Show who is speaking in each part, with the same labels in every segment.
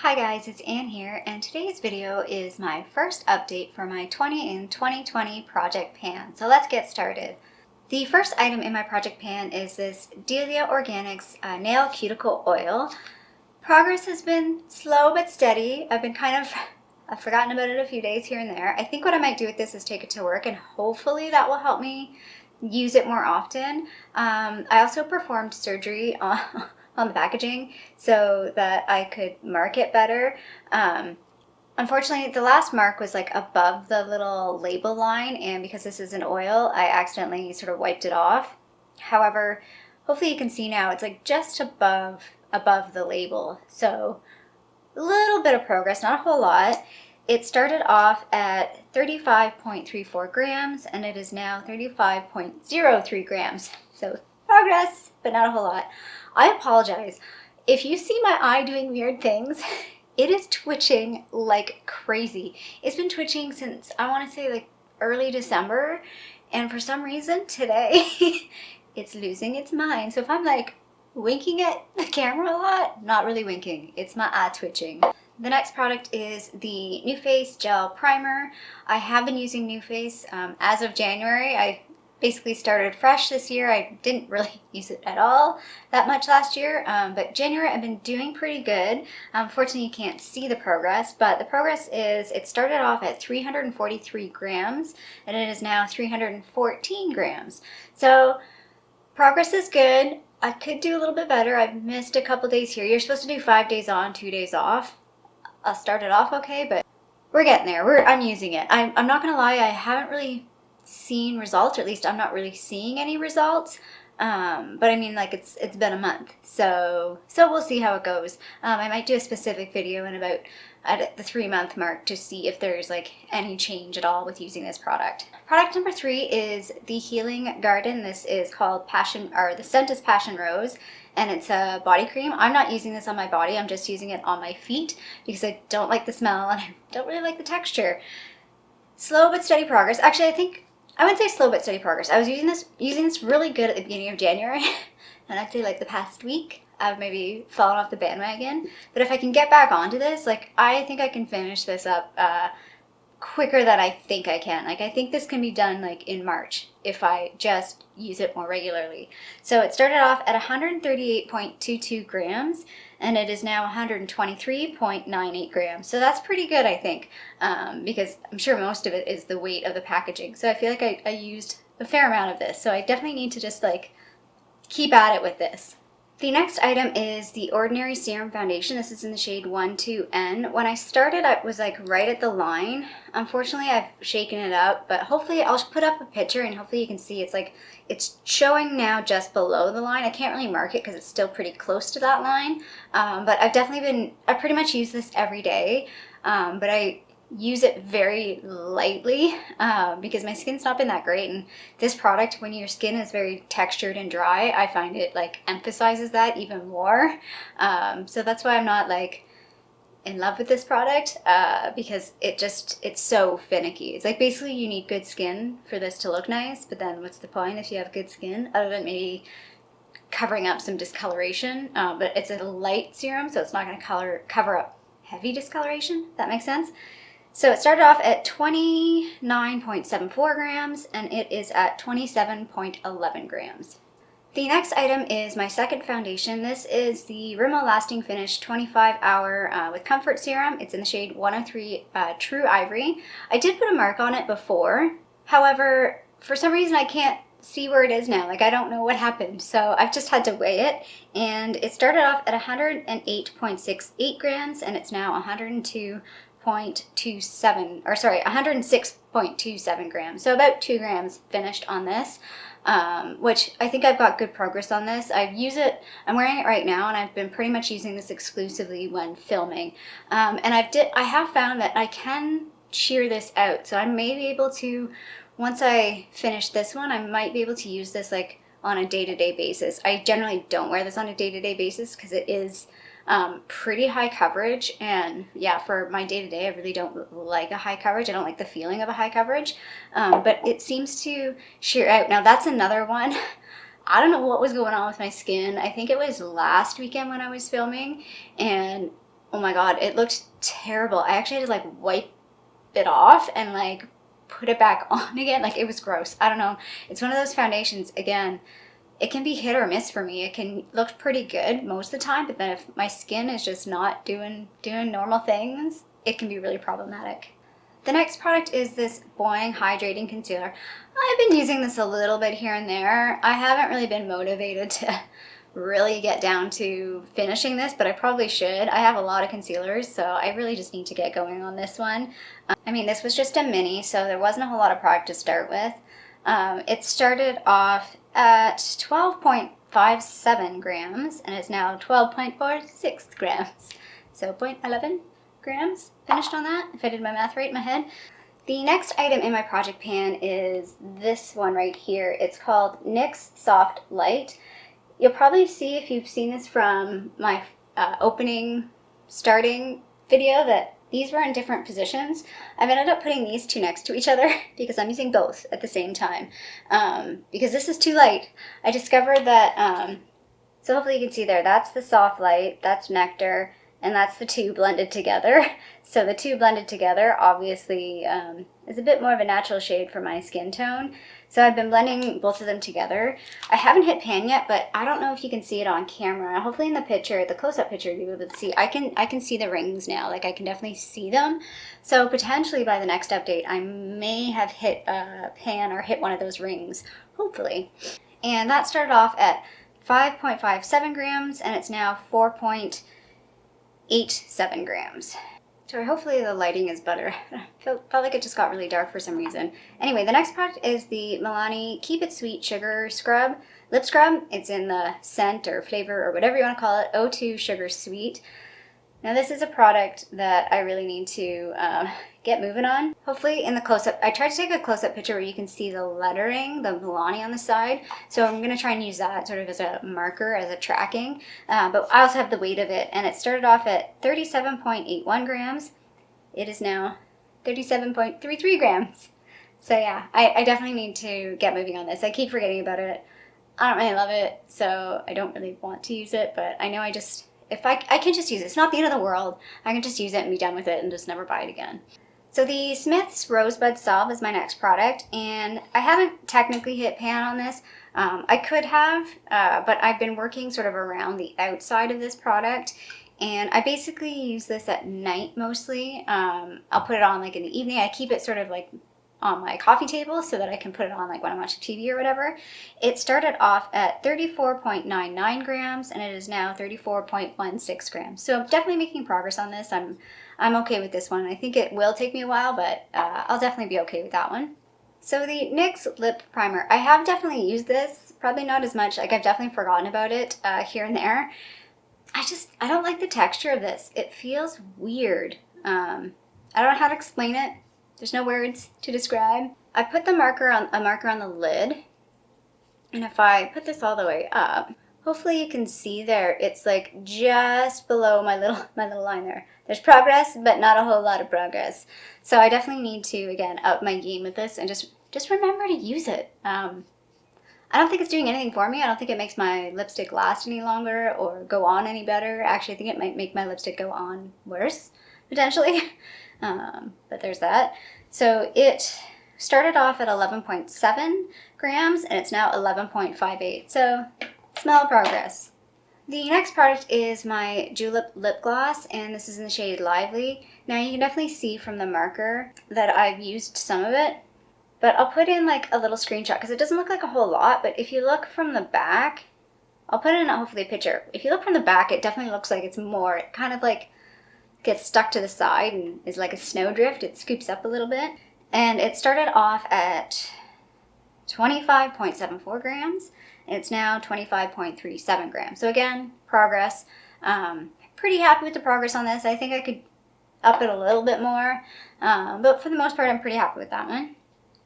Speaker 1: Hi guys, it's Anne here, and today's video is my first update for my 20 in 2020 project pan. So let's get started. The first item in my project pan is this Delia Organics Nail Cuticle Oil. Progress has been slow but steady. I've forgotten about it a few days here and there. I think what I might do with this is take it to work, and hopefully that will help me use it more often. I also performed surgery on the packaging so that I could mark it better. Unfortunately, the last mark was like above the little label line, and because this is an oil, I accidentally sort of wiped it off. However, hopefully you can see now it's like just above the label. So a little bit of progress, not a whole lot. It started off at 35.34 grams and it is now 35.03 grams. So progress, but not a whole lot. I apologize. If you see my eye doing weird things, it is twitching like crazy. It's been twitching since, I want to say, like early December, and for some reason today it's losing its mind. So if I'm like winking at the camera a lot, not really winking, it's my eye twitching. The next product is the NuFace Gel Primer. I have been using NuFace as of January. I basically started fresh this year. I didn't really use it at all that much last year, but January I've been doing pretty good. Fortunately, you can't see the progress, but the progress is it started off at 343 grams and it is now 314 grams. So progress is good. I could do a little bit better. I've missed a couple days here. You're supposed to do 5 days on, 2 days off. I started off okay, but we're getting there. I'm using it. I'm not gonna lie, I haven't really seen results, or at least I'm not really seeing any results. But I mean, like it's been a month, so we'll see how it goes. I might do a specific video in about at the 3-month mark to see if there's like any change at all with using this product. Product number 3 is the Healing Garden. This is called Passion, or the scent is Passion Rose, and it's a body cream. I'm not using this on my body, I'm just using it on my feet because I don't like the smell and I don't really like the texture. Slow but steady progress. Actually, I wouldn't say slow but steady progress. I was using this really good at the beginning of January, and I'd say like the past week I've maybe fallen off the bandwagon. But if I can get back onto this, like I think I can finish this up quicker than I think I can. Like I think this can be done like in March if I just use it more regularly. So it started off at 138.22 grams and it is now 123.98 grams. So that's pretty good, I think, because I'm sure most of it is the weight of the packaging. So I feel like I used a fair amount of this. So I definitely need to just like keep at it with this. The next item is the Ordinary Serum Foundation. This is in the shade 12N. When I started, I was like right at the line. Unfortunately, I've shaken it up, but hopefully I'll put up a picture and hopefully you can see it's showing now just below the line. I can't really mark it because it's still pretty close to that line, but I pretty much use this every day, but I use it very lightly because my skin's not been that great, and this product, when your skin is very textured and dry, I find it like emphasizes that even more. So that's why I'm not like in love with this product, because it's so finicky. It's like basically you need good skin for this to look nice, but then what's the point if you have good skin other than maybe covering up some discoloration? But it's a light serum, so it's not going to cover up heavy discoloration, if that makes sense. So it started off at 29.74 grams and it is at 27.11 grams. The next item is my second foundation. This is the Rimmel Lasting Finish 25-Hour with Comfort Serum. It's in the shade 103 True Ivory. I did put a mark on it before. However, for some reason I can't see where it is now. Like I don't know what happened. So I've just had to weigh it, and it started off at 108.68 grams and it's now 106.27 grams. So about 2 grams finished on this, which I think I've got good progress on this. I'm wearing it right now, and I've been pretty much using this exclusively when filming. And I have found that I can shear this out. So I may be able to, once I finish this one, I might be able to use this like on a day-to-day basis. I generally don't wear this on a day-to-day basis because it is pretty high coverage, and yeah, for my day-to-day I really don't like a high coverage. I don't like the feeling of a high coverage, but it seems to shear out. Now that's another one. I don't know what was going on with my skin. I think it was last weekend when I was filming, and oh my god, it looked terrible. I actually had to like wipe it off and like put it back on again. Like it was gross. I don't know. It's one of those foundations, again, it can be hit or miss for me. It can look pretty good most of the time, but then if my skin is just not doing normal things, it can be really problematic. The next product is this Boing Hydrating Concealer. I've been using this a little bit here and there. I haven't really been motivated to really get down to finishing this, but I probably should. I have a lot of concealers, so I really just need to get going on this one. I mean, this was just a mini, so there wasn't a whole lot of product to start with. It started off at 12.57 grams and is now 12.46 grams. So 0.11 grams finished on that, if I did my math right in my head. The next item in my project pan is this one right here. It's called NYX Soft Light. You'll probably see, if you've seen this from my starting video, that these were in different positions. I've ended up putting these two next to each other because I'm using both at the same time. Because this is too light. I discovered that, so hopefully you can see there, that's the Soft Light, that's Nectar, and that's the two blended together. So the two blended together obviously is a bit more of a natural shade for my skin tone. So I've been blending both of them together. I haven't hit pan yet, but I don't know if you can see it on camera. Hopefully in the picture, the close-up picture, you'll be able to see. I can see the rings now. Like I can definitely see them. So potentially by the next update, I may have hit pan or hit one of those rings, hopefully. And that started off at 5.57 grams, and it's now 4.87 grams. So hopefully the lighting is better. Felt like it just got really dark for some reason. Anyway, the next product is the Milani Keep It Sweet Sugar Scrub Lip Scrub. It's in the scent or flavor or whatever you want to call it, O2 Sugar Sweet. Now this is a product that I really need to get moving on. Hopefully in the close-up, I tried to take a close-up picture where you can see the lettering, the Milani on the side. So I'm going to try and use that sort of as a marker, as a tracking. But I also have the weight of it, and it started off at 37.81 grams. It is now 37.33 grams. So yeah, I definitely need to get moving on this. I keep forgetting about it. I don't really love it, so I don't really want to use it, but I know I can just use it. It's not the end of the world. I can just use it and be done with it and just never buy it again. So the Smith's Rosebud Salve is my next product, and I haven't technically hit pan on this. I could have, but I've been working sort of around the outside of this product, and I basically use this at night mostly. I'll put it on like in the evening. I keep it sort of like on my coffee table so that I can put it on like when I'm watching TV or whatever. It started off at 34.99 grams and it is now 34.16 grams. So I'm definitely making progress on this. I'm okay with this one. I think it will take me a while, but I'll definitely be okay with that one. So the NYX Lip Primer, I have definitely used this, probably not as much, like I've definitely forgotten about it here and there. I don't like the texture of this. It feels weird. I don't know how to explain it. There's no words to describe. I put the marker on the lid, and if I put this all the way up, hopefully you can see there, it's like just below my little line there. There's progress, but not a whole lot of progress. So I definitely need to, again, up my game with this and just remember to use it. I don't think it's doing anything for me. I don't think it makes my lipstick last any longer or go on any better. Actually, I think it might make my lipstick go on worse, potentially. But there's that. So it started off at 11.7 grams and it's now 11.58. So small progress. The next product is my Julep lip gloss, and this is in the shade Lively. Now you can definitely see from the marker that I've used some of it, but I'll put in like a little screenshot because it doesn't look like a whole lot, but if you look from the back, I'll put in hopefully a picture. If you look from the back, it definitely looks like it's more, it kind of like gets stuck to the side and is like a snowdrift. It scoops up a little bit. And it started off at 25.74 grams and it's now 25.37 grams. So again, progress. Pretty happy with the progress on this. I think I could up it a little bit more, but for the most part I'm pretty happy with that one.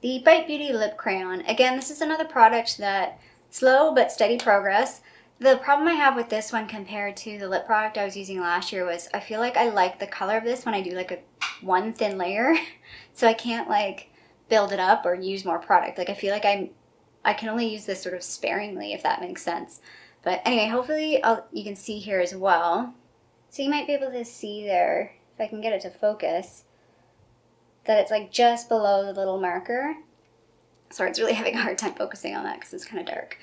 Speaker 1: The Bite Beauty Lip Crayon. Again, this is another product that slow but steady progress. The problem I have with this one compared to the lip product I was using last year was I feel like I like the color of this when I do like one thin layer. So I can't like build it up or use more product. Like I feel like I can only use this sort of sparingly, if that makes sense. But anyway, hopefully you can see here as well. So you might be able to see there, if I can get it to focus, that it's like just below the little marker. Sorry, it's really having a hard time focusing on that because it's kind of dark.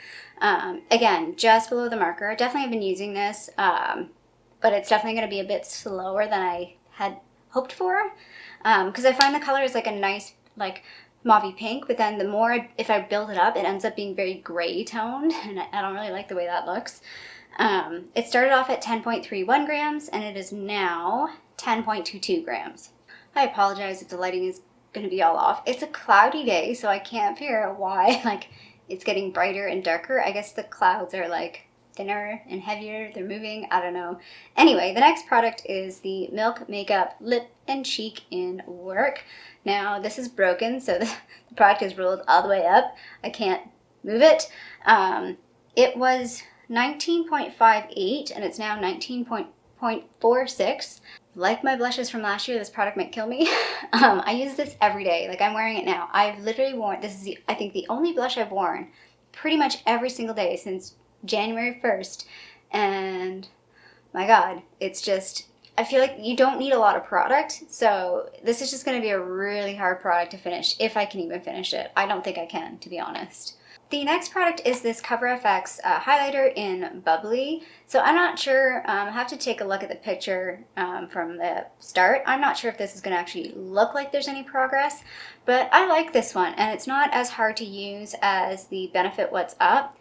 Speaker 1: Again, just below the marker. I definitely have been using this, but it's definitely going to be a bit slower than I had hoped for, because I find the color is like a nice like mauvey pink, but then the more if I build it up, it ends up being very gray toned, and I don't really like the way that looks. It started off at 10.31 grams, and it is now 10.22 grams. I apologize if the lighting is going to be all off. It's a cloudy day, so I can't figure out why like it's getting brighter and darker. I guess the clouds are like thinner and heavier. They're moving. I don't know. Anyway, the next product is the Milk Makeup Lip and Cheek in Work. Now, this is broken, so the product is rolled all the way up. I can't move it. It was 19.58 and it's now 19.46. Like my blushes from last year, this product might kill me. I use this every day. Like, I'm wearing it now. I've literally worn, this is I think the only blush I've worn pretty much every single day since January 1st. And my God, it's just, I feel like you don't need a lot of product. So this is just going to be a really hard product to finish, if I can even finish it. I don't think I can, to be honest. The next product is this Cover FX highlighter in Bubbly. So I'm not sure, I have to take a look at the picture from the start. I'm not sure if this is going to actually look like there's any progress, but I like this one, and it's not as hard to use as the Benefit What's Up.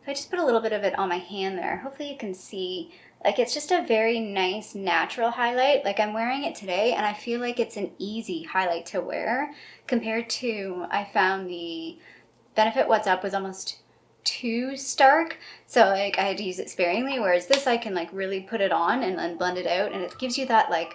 Speaker 1: If I just put a little bit of it on my hand there, hopefully you can see, like, it's just a very nice natural highlight. Like, I'm wearing it today and I feel like it's an easy highlight to wear compared to, I found the Benefit What's Up was almost too stark, so like I had to use it sparingly, whereas this I can like really put it on and then blend it out, and it gives you that like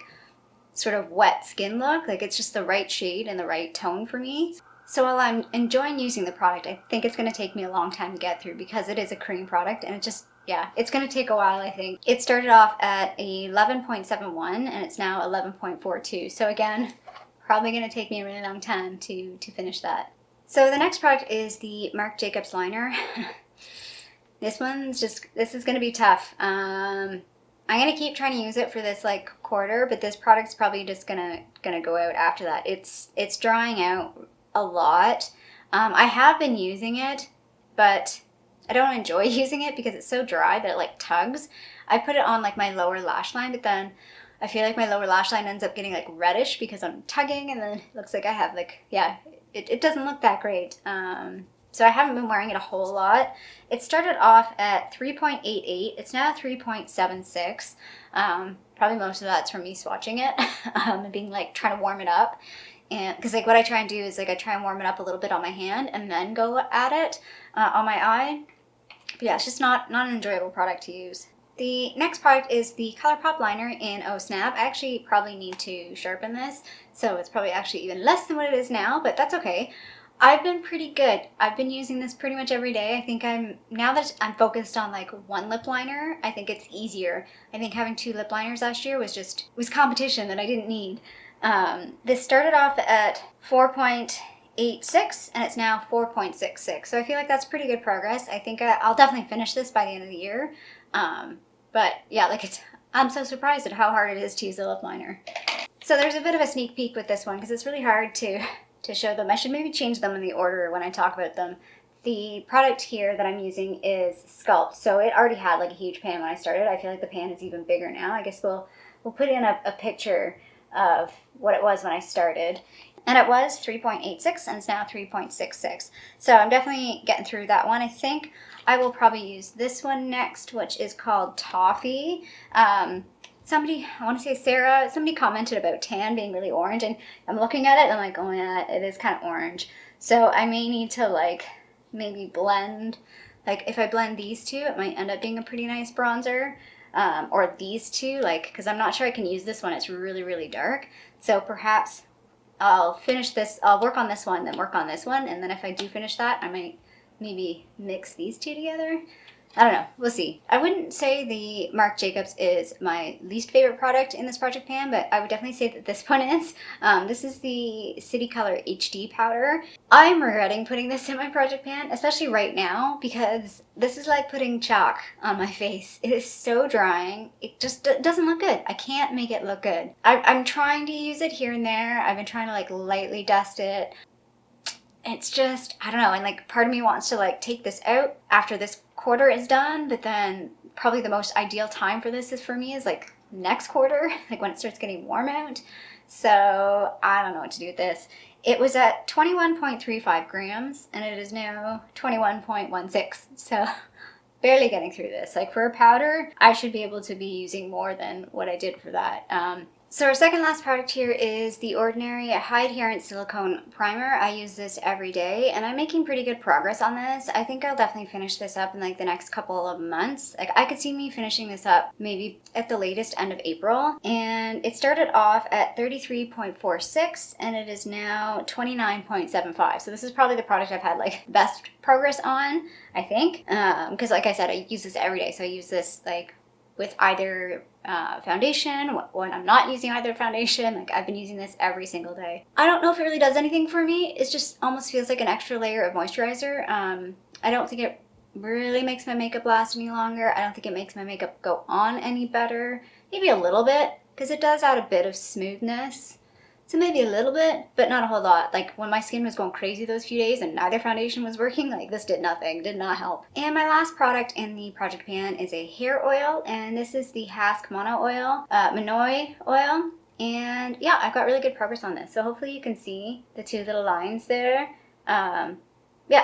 Speaker 1: sort of wet skin look. Like, it's just the right shade and the right tone for me. So while I'm enjoying using the product, I think it's going to take me a long time to get through because it is a cream product, and it just, yeah, it's going to take a while, I think. It started off at 11.71 and it's now 11.42. So again, probably going to take me a really long time to finish that. So the next product is the Marc Jacobs liner. This is going to be tough. I'm going to keep trying to use it for this like quarter, but this product's probably just gonna go out after that. It's drying out a lot. I have been using it, but I don't enjoy using it because it's so dry that it like tugs. I put it on like my lower lash line, but then I feel like my lower lash line ends up getting like reddish because I'm tugging, and then it looks like I have like, yeah, it doesn't look that great. So I haven't been wearing it a whole lot. It started off at 3.88. It's now 3.76. Probably most of that's from me swatching it and being like trying to warm it up. And because like what I try and do is like I try and warm it up a little bit on my hand and then go at it on my eye. But yeah, it's just not an enjoyable product to use. The next product is the ColourPop liner in Oh Snap. I actually probably need to sharpen this, so it's probably actually even less than what it is now, but that's okay. I've been pretty good. I've been using this pretty much every day. I think now that I'm focused on like one lip liner, I think it's easier. I think having 2 lip liners last year was competition that I didn't need. This started off at 4.86 and it's now 4.66. So I feel like that's pretty good progress. I think I'll definitely finish this by the end of the year. But yeah, like I'm so surprised at how hard it is to use a lip liner. So there's a bit of a sneak peek with this one because it's really hard to show them. I should maybe change them in the order when I talk about them. The product here that I'm using is Sculpt. So it already had like a huge pan when I started. I feel like the pan is even bigger now. I guess we'll put in a picture of what it was when I started. And it was 3.86 and it's now 3.66. So I'm definitely getting through that one. I think I will probably use this one next, which is called Toffee. Somebody, I want to say Sarah, somebody commented about tan being really orange, and I'm looking at it and I'm like, oh yeah, it is kind of orange. So I may need to like maybe blend, like if I blend these two, it might end up being a pretty nice bronzer. Or these two, like, because I'm not sure I can use this one. It's really, really dark. So perhaps I'll finish this, I'll work on this one, then work on this one, and then if I do finish that, I might maybe mix these two together. I don't know. We'll see. I wouldn't say the Marc Jacobs is my least favorite product in this project pan, but I would definitely say that this one is. This is the City Color HD powder. I'm regretting putting this in my project pan, especially right now, because this is like putting chalk on my face. It is so drying. It just doesn't look good. I can't make it look good. I'm trying to use it here and there. I've been trying to like lightly dust it. It's just, I don't know, and like part of me wants to like take this out after this quarter is done, but then probably the most ideal time for this is for me is like next quarter, like when it starts getting warm out. So I don't know what to do with this. It was at 21.35 grams and it is now 21.16. So barely getting through this. Like for a powder, I should be able to be using more than what I did for that. So our second last product here is the Ordinary High Adherence Silicone Primer. I use this every day and I'm making pretty good progress on this. I think I'll definitely finish this up in like the next couple of months. Like I could see me finishing this up maybe at the latest end of April. And it started off at 33.46 and it is now 29.75. So this is probably the product I've had like best progress on, I think. Because like I said, I use this every day. So I use this like with either foundation, when I'm not using either foundation. Like I've been using this every single day. I don't know if it really does anything for me. It just almost feels like an extra layer of moisturizer. I don't think it really makes my makeup last any longer. I don't think it makes my makeup go on any better. Maybe a little bit, because it does add a bit of smoothness. So maybe a little bit, but not a whole lot. Like when my skin was going crazy those few days and neither foundation was working, like this did nothing, did not help. And my last product in the project pan is a hair oil, and this is the Hask Mono Oil, Manoi oil. And yeah, I've got really good progress on this. So hopefully you can see the two little lines there. Yeah,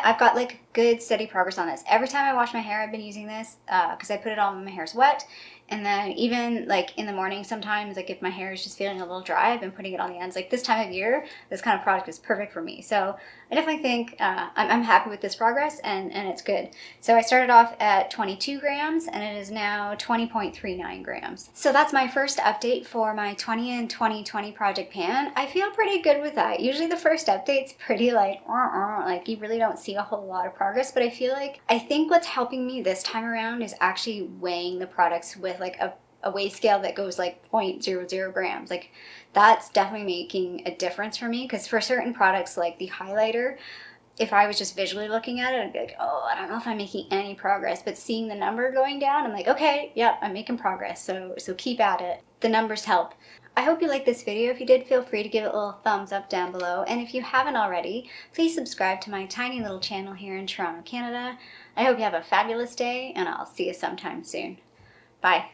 Speaker 1: I've got like good steady progress on this. Every time I wash my hair, I've been using this because I put it on when my hair's wet. And then even like in the morning sometimes, like if my hair is just feeling a little dry, I've been putting it on the ends. Like this time of year, this kind of product is perfect for me. So I definitely think I'm happy with this progress and it's good. So I started off at 22 grams and it is now 20.39 grams. So that's my first update for my 20 and 2020 project pan. I feel pretty good with that. Usually the first update's pretty like you really don't see a whole lot of progress, but I think what's helping me this time around is actually weighing the products with like a weigh scale that goes like 0.00 grams. Like that's definitely making a difference for me, because for certain products like the highlighter, if I was just visually looking at it, I'd be like, oh, I don't know if I'm making any progress. But seeing the number going down, I'm like, okay, yeah, I'm making progress. So keep at it. The numbers help. I hope you liked this video. If you did, feel free to give it a little thumbs up down below. And if you haven't already, please subscribe to my tiny little channel here in Toronto, Canada. I hope you have a fabulous day, and I'll see you sometime soon. Bye.